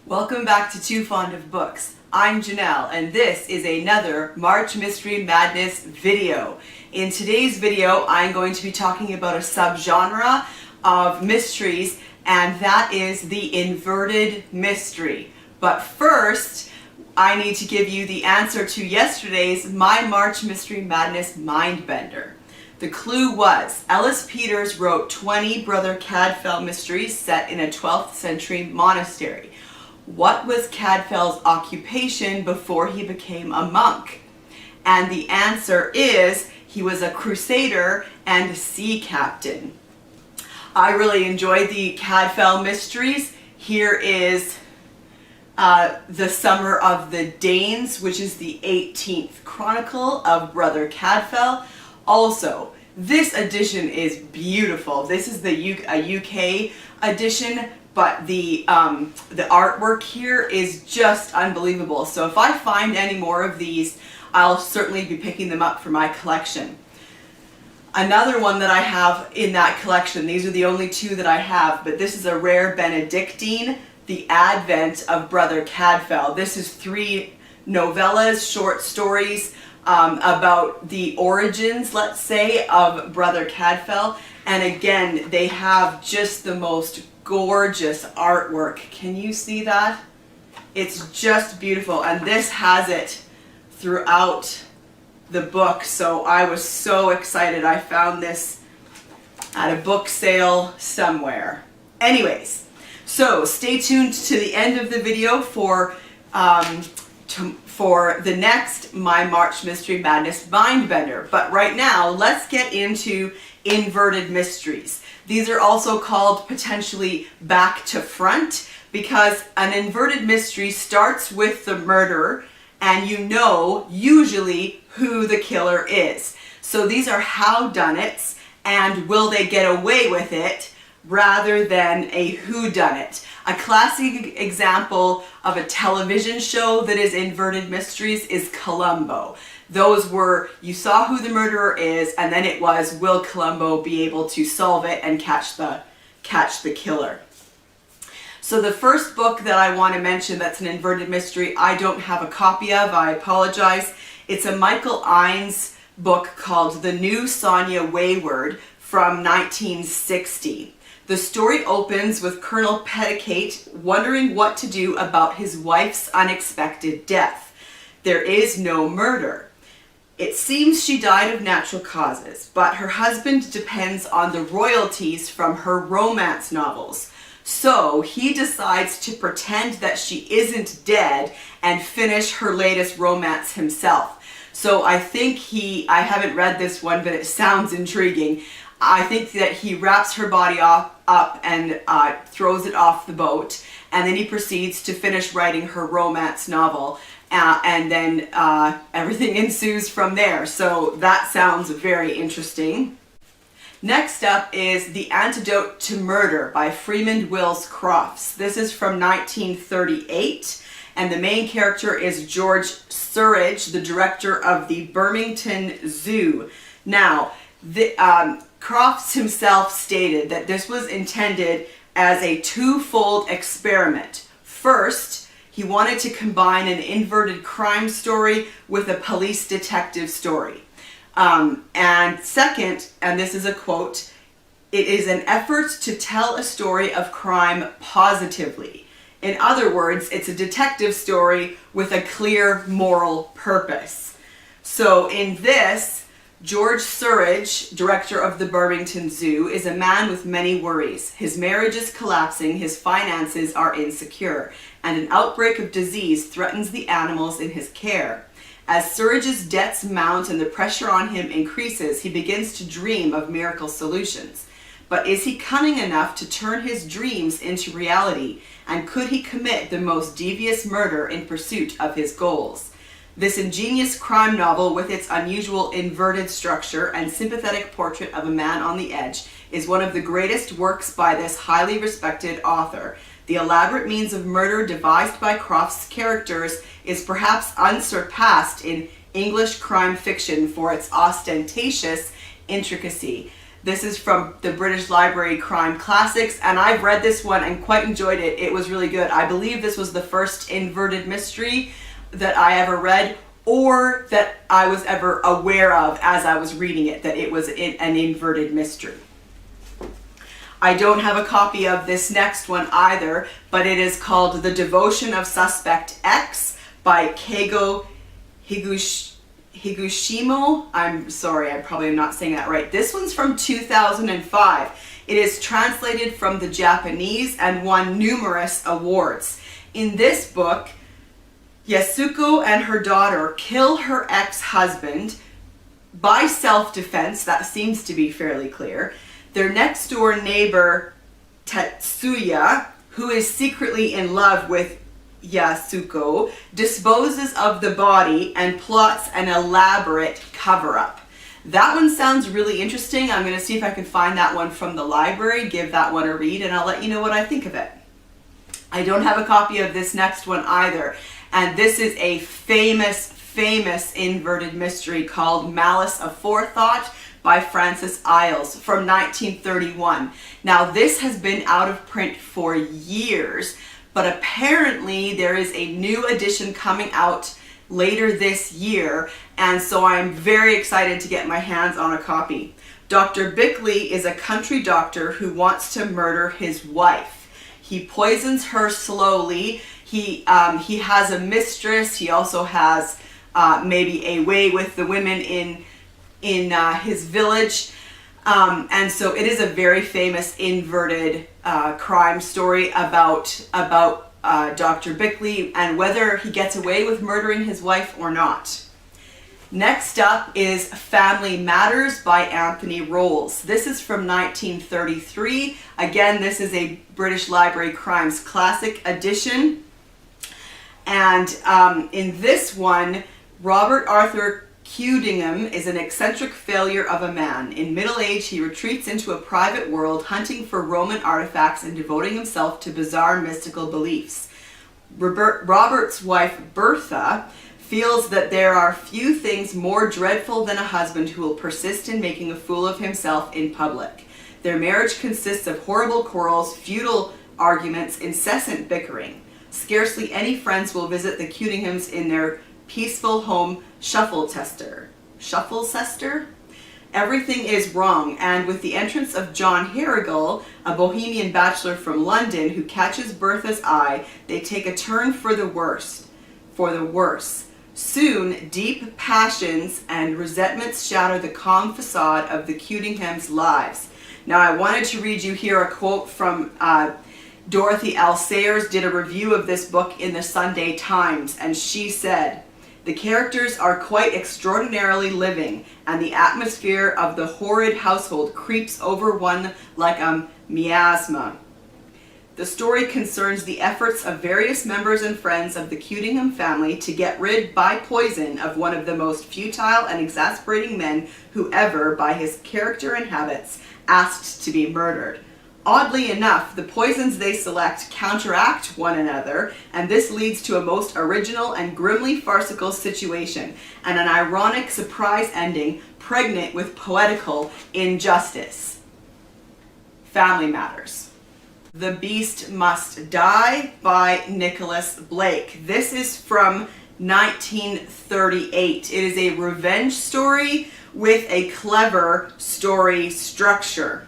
Welcome back to Too Fond of Books. I'm Janelle and this is another March Mystery Madness video. In today's video I'm going to be talking about a subgenre of mysteries, and that is the inverted mystery. But first I need to give you the answer to yesterday's My March Mystery Madness Mindbender. The clue was Ellis Peters wrote 20 Brother Cadfael mysteries set in a 12th century monastery. What was Cadfael's occupation before he became a monk? And the answer is he was a crusader and sea captain. I really enjoyed the Cadfael mysteries. Here is The Summer of the Danes, which is the 18th chronicle of Brother Cadfael. Also, this edition is beautiful. This is the UK edition, but the artwork here is just unbelievable. So if I find any more of these, I'll certainly be picking them up for my collection. Another one that I have in that collection, these are the only two that I have, but this is a rare Benedictine, The Advent of Brother Cadfael. This is 3 novellas, short stories, about the origins, let's say, of Brother Cadfael. And again, they have just the most gorgeous artwork. Can you see that? It's just beautiful, and this has it throughout the book. So I was so excited. I found this at a book sale somewhere. Anyways, so stay tuned to the end of the video for the next My March Mystery Madness Mindbender. But right now, let's get into inverted mysteries. These are also called potentially back to front, because an inverted mystery starts with the murder and you know usually who the killer is. So these are howdunnits and will they get away with it rather than a whodunit. A classic example of a television show that is inverted mysteries is Columbo. Those were, you saw who the murderer is, and then it was, will Columbo be able to solve it and catch the killer? So the first book that I want to mention that's an inverted mystery, I don't have a copy of, I apologize. It's a Michael Iles book called The New Sonya Wayward from 1960. The story opens with Colonel Petticate wondering what to do about his wife's unexpected death. There is no murder. It seems she died of natural causes, but her husband depends on the royalties from her romance novels. So he decides to pretend that she isn't dead and finish her latest romance himself. So I think I haven't read this one, but it sounds intriguing. I think that he wraps her body up and throws it off the boat, and then he proceeds to finish writing her romance novel. And then everything ensues from there. So that sounds very interesting. Next up is The Antidote to Murder by Freeman Crofts. This is from 1938, and the main character is George Surridge, the director of the Burlington Zoo. Now, Crofts himself stated that this was intended as a twofold experiment. First, he wanted to combine an inverted crime story with a police detective story. And second, and this is a quote, it is an effort to tell a story of crime positively. In other words, it's a detective story with a clear moral purpose. So in this, George Surridge, director of the Burlington Zoo, is a man with many worries. His marriage is collapsing, his finances are insecure, and an outbreak of disease threatens the animals in his care. As Surridge's debts mount and the pressure on him increases, he begins to dream of miracle solutions. But is he cunning enough to turn his dreams into reality? And could he commit the most devious murder in pursuit of his goals? This ingenious crime novel, with its unusual inverted structure and sympathetic portrait of a man on the edge, is one of the greatest works by this highly respected author. The elaborate means of murder devised by Crofts' characters is perhaps unsurpassed in English crime fiction for its ostentatious intricacy. This is from the British Library Crime Classics, and I've read this one and quite enjoyed it. It was really good. I believe this was the first inverted mystery that I ever read, or that I was ever aware of as I was reading it, that it was an inverted mystery. I don't have a copy of this next one either, but it is called The Devotion of Suspect X by Keigo Higoshimo. I'm sorry, I probably am not saying that right. This one's from 2005. It is translated from the Japanese and won numerous awards. In this book, Yasuko and her daughter kill her ex-husband by self-defense. That seems to be fairly clear. Their next door neighbor, Tetsuya, who is secretly in love with Yasuko, disposes of the body and plots an elaborate cover-up. That one sounds really interesting. I'm going to see if I can find that one from the library, give that one a read, and I'll let you know what I think of it. I don't have a copy of this next one either, and this is a famous inverted mystery called Malice, Aforethought by Francis Iles from 1931. Now this has been out of print for years, but apparently there is a new edition coming out later this year, and so I'm very excited to get my hands on a copy. Dr. Bickley is a country doctor who wants to murder his wife. He poisons her slowly. He has a mistress. He also has maybe a way with the women in his village, and so it is a very famous inverted crime story about Dr. Bickley and whether he gets away with murdering his wife or not. Next up is Family Matters by Anthony Rolls. This is from 1933. Again, this is a British Library Crimes Classic edition, and in this one, Robert Arthur Cudingham is an eccentric failure of a man. In middle age, he retreats into a private world, hunting for Roman artifacts and devoting himself to bizarre mystical beliefs. Robert's wife, Bertha, feels that there are few things more dreadful than a husband who will persist in making a fool of himself in public. Their marriage consists of horrible quarrels, futile arguments, incessant bickering. Scarcely any friends will visit the Cudinghams in their peaceful home Shufflecester. Everything is wrong, and with the entrance of John Harrigal, a bohemian bachelor from London who catches Bertha's eye, they take a turn for the worse. Soon, deep passions and resentments shatter the calm facade of the Cudinghams' lives. Now, I wanted to read you here a quote from Dorothy L. Sayers did a review of this book in the Sunday Times, and she said, "The characters are quite extraordinarily living, and the atmosphere of the horrid household creeps over one like a miasma. The story concerns the efforts of various members and friends of the Cudingham family to get rid by poison of one of the most futile and exasperating men who ever, by his character and habits, asked to be murdered. Oddly enough, the poisons they select counteract one another, and this leads to a most original and grimly farcical situation, and an ironic surprise ending pregnant with poetical injustice." Family Matters. The Beast Must Die by Nicholas Blake. This is from 1938. It is a revenge story with a clever story structure.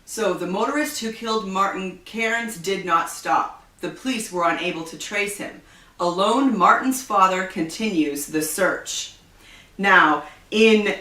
So the motorist who killed Martin Cairns did not stop. The police were unable to trace him. Alone, Martin's father continues the search. Now, in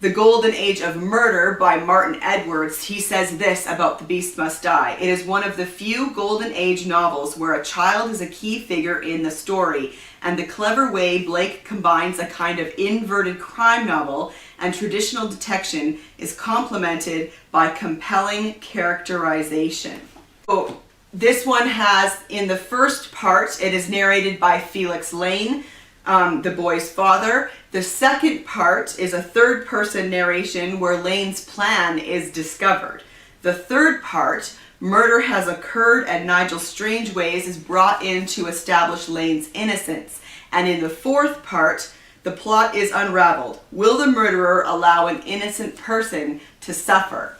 The Golden Age of Murder by Martin Edwards, he says this about The Beast Must Die. "It is one of the few Golden Age novels where a child is a key figure in the story, and the clever way Blake combines a kind of inverted crime novel and traditional detection is complemented by compelling characterization." So this one has, in the first part, it is narrated by Felix Lane, the boy's father. The second part is a third-person narration where Lane's plan is discovered. The third part, murder has occurred and Nigel Strangeways is brought in to establish Lane's innocence. And in the fourth part, the plot is unraveled. Will the murderer allow an innocent person to suffer.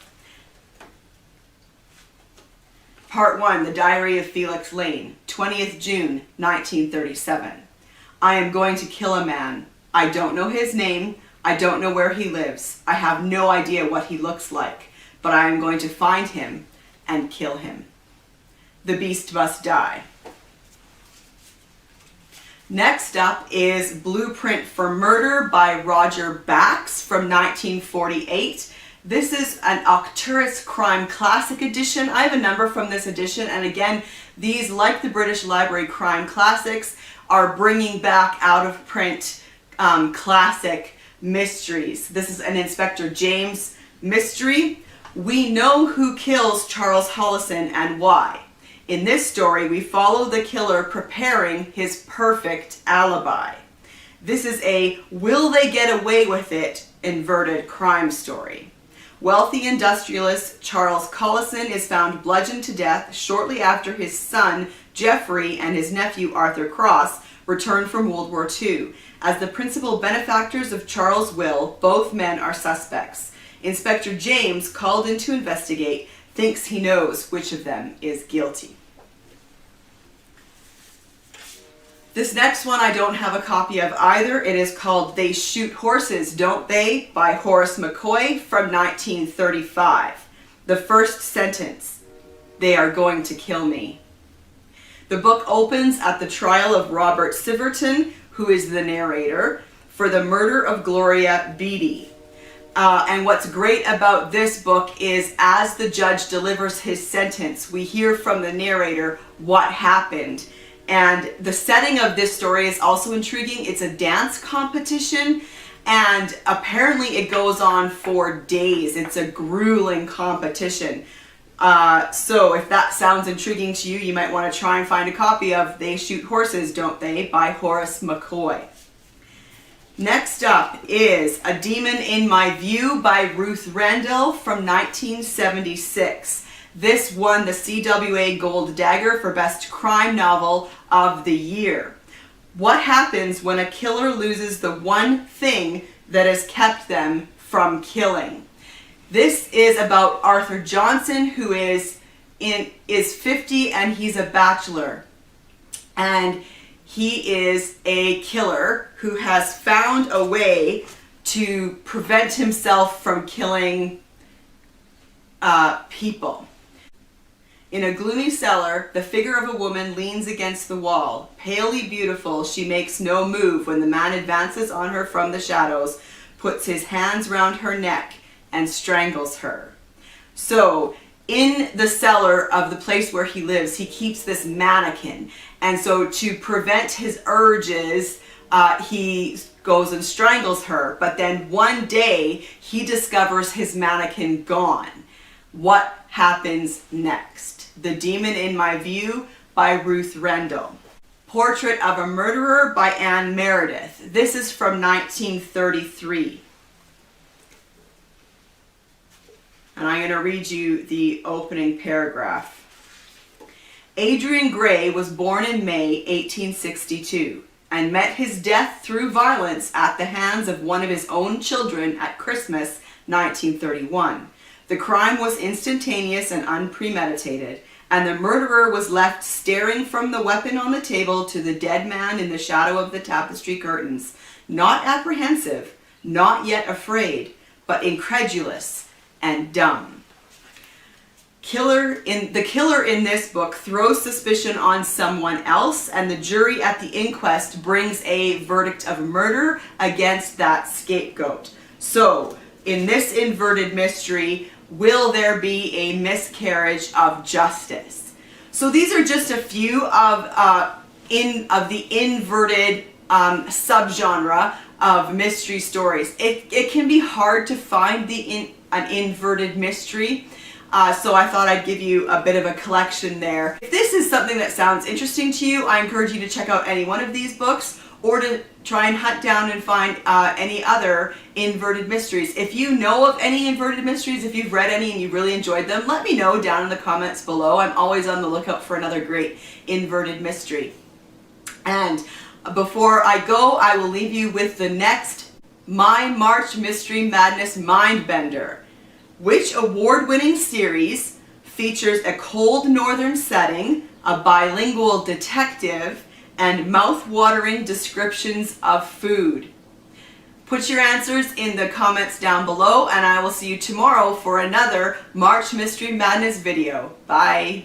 Part 1, The Diary of Felix Lane, 20th June, 1937. I am going to kill a man. I don't know his name. I don't know where he lives. I have no idea what he looks like, but I am going to find him and kill him. The beast must die. Next up is Blueprint for Murder by Roger Bax from 1948. This is an Arcturus Crime Classic edition. I have a number from this edition, and again, these, like the British Library Crime Classics, are bringing back out of print classic mysteries. This is an Inspector James mystery. We know who kills Charles Hollison and why. In this story, we follow the killer preparing his perfect alibi. This is a will they get away with it inverted crime story. Wealthy industrialist Charles Collison is found bludgeoned to death shortly after his son Jeffrey and his nephew Arthur Cross returned from World War II. As the principal benefactors of Charles' will, both men are suspects. Inspector James, called in to investigate, thinks he knows which of them is guilty. This next one I don't have a copy of either. It is called They Shoot Horses, Don't They? By Horace McCoy from 1935. The first sentence, they are going to kill me. The book opens at the trial of Robert Siverton, who is the narrator, for the murder of Gloria Beatty. And what's great about this book is as the judge delivers his sentence, we hear from the narrator what happened. And the setting of this story is also intriguing. It's a dance competition, and apparently it goes on for days. It's a grueling competition. So if that sounds intriguing to you, you might want to try and find a copy of They Shoot Horses, Don't They? By Horace McCoy. Next up is A Demon in My View by Ruth Rendell from 1976. This won the CWA Gold Dagger for Best Crime Novel of the Year. What happens when a killer loses the one thing that has kept them from killing? This is about Arthur Johnson, who is 50 and he's a bachelor. And he is a killer who has found a way to prevent himself from killing people. In a gloomy cellar, the figure of a woman leans against the wall. Palely beautiful, she makes no move when the man advances on her from the shadows, puts his hands round her neck, and strangles her. So, in the cellar of the place where he lives, he keeps this mannequin. And so to prevent his urges, he goes and strangles her. But then one day, he discovers his mannequin gone. What happens next? The Demon in My View by Ruth Rendell. Portrait of a Murderer by Anne Meredith. This is from 1933. And I'm going to read you the opening paragraph. Adrian Gray was born in May 1862 and met his death through violence at the hands of one of his own children at Christmas 1931. The crime was instantaneous and unpremeditated, and the murderer was left staring from the weapon on the table to the dead man in the shadow of the tapestry curtains, not apprehensive, not yet afraid, but incredulous and dumb. The killer in this book throws suspicion on someone else, and the jury at the inquest brings a verdict of murder against that scapegoat. So, in this inverted mystery, will there be a miscarriage of justice? So these are just a few of the inverted subgenre of mystery stories. It can be hard to find an inverted mystery, so I thought I'd give you a bit of a collection there. If this is something that sounds interesting to you, I encourage you to check out any one of these books, or to try and hunt down and find any other inverted mysteries. If you know of any inverted mysteries, if you've read any and you really enjoyed them, let me know down in the comments below. I'm always on the lookout for another great inverted mystery. And before I go, I will leave you with the next My March Mystery Madness Mindbender. Which award-winning series features a cold northern setting, a bilingual detective, and mouth-watering descriptions of food? Put your answers in the comments down below, and I will see you tomorrow for another March Mystery Madness video. Bye!